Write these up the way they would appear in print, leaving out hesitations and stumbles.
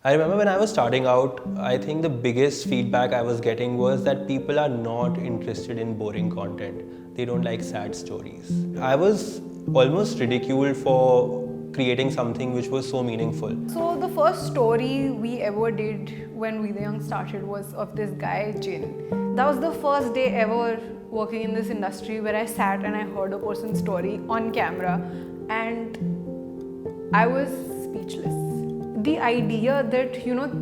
I remember when I was starting out, I think the biggest feedback I was getting was that people are not interested in boring content. They don't like sad stories. I was almost ridiculed for creating something which was so meaningful. So the first story we ever did when We The Young started was of this guy, Jin. That was the first day ever working in this industry where I sat and I heard a person's story on camera and I was speechless. The idea that,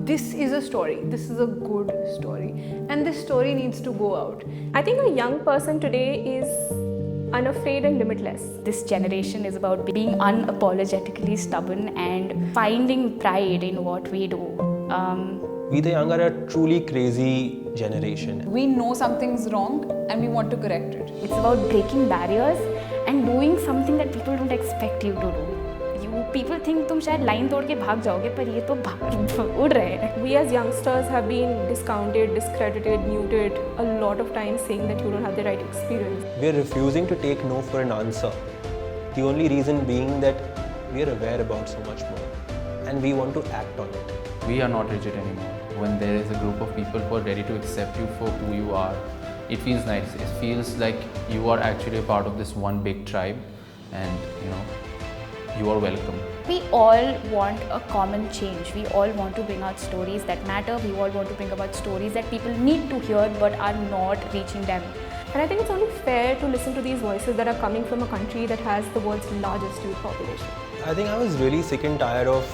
this is a story, this is a good story, and this story needs to go out. I think a young person today is unafraid and limitless. This generation is about being unapologetically stubborn and finding pride in what we do. We the Young are a truly crazy generation. We know something's wrong and we want to correct it. It's about breaking barriers and doing something that people don't expect you to do. People think तुम शायद line तोड़ के भाग जाओगे, पर ये तो उड़ रहे हैं. We as youngsters have been discounted, discredited, muted a lot of times, saying that you don't have the right experience. We are refusing to take no for an answer. The only reason being that we are aware about so much more and we want to act on it. We are not rigid anymore. When there is a group of people who are ready to accept you for who you are, it feels nice. It feels like you are actually a part of this one big tribe, and you are welcome. We all want a common change. We all want to bring out stories that matter. We all want to bring about stories that people need to hear but are not reaching them. And I think it's only fair to listen to these voices that are coming from a country that has the world's largest youth population. I think I was really sick and tired of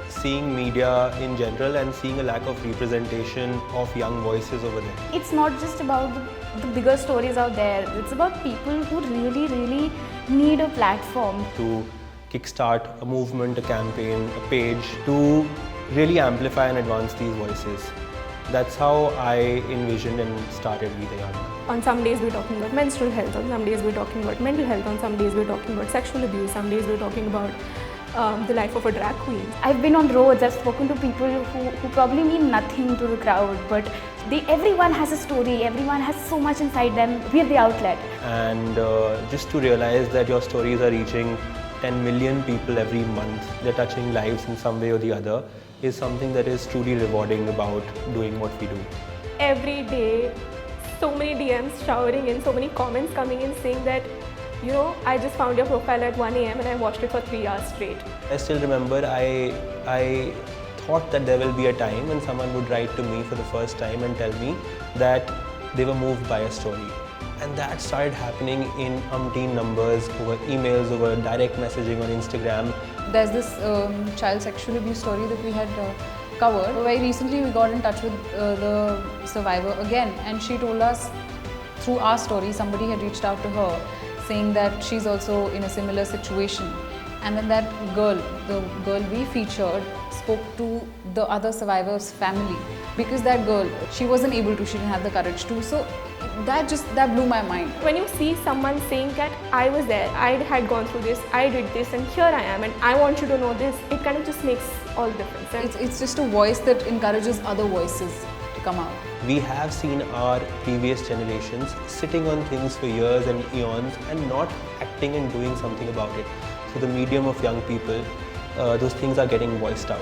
seeing media in general and seeing a lack of representation of young voices over there. It's not just about the bigger stories out there. It's about people who really, really need a platform. To kickstart a movement, a campaign, a page to really amplify and advance these voices. That's how I envisioned and started We The Young. On some days we're talking about menstrual health, on some days we're talking about mental health, on some days we're talking about sexual abuse, some days we're talking about the life of a drag queen. I've been on roads, I've spoken to people who probably mean nothing to the crowd, but everyone has a story, everyone has so much inside them. We're the outlet. And just to realize that your stories are reaching 10 million people every month, they're touching lives in some way or the other, is something that is truly rewarding about doing what we do. Every day, so many DMs showering in, so many comments coming in saying that, I just found your profile at 1 a.m. and I watched it for 3 hours straight. I still remember I thought that there will be a time when someone would write to me for the first time and tell me that they were moved by a story. And that started happening in umpteen numbers, over emails, over direct messaging on Instagram. There's this child sexual abuse story that we had covered. Very recently we got in touch with the survivor again, and she told us through our story, somebody had reached out to her saying that she's also in a similar situation. And then that girl, the girl we featured, spoke to the other survivor's family, because that girl, she wasn't able to, she didn't have the courage to. So that blew my mind. When you see someone saying that I was there, I had gone through this, I did this, and here I am, and I want you to know this, it kind of just makes all the difference. And it's just a voice that encourages other voices to come out. We have seen our previous generations sitting on things for years and eons and not acting and doing something about it. So the medium of young people, those things are getting voiced out.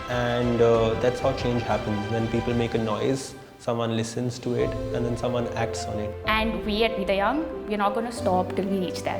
And that's how change happens. When people make a noise, someone listens to it, and then someone acts on it. And we at We The Young, we're not going to stop till we reach there.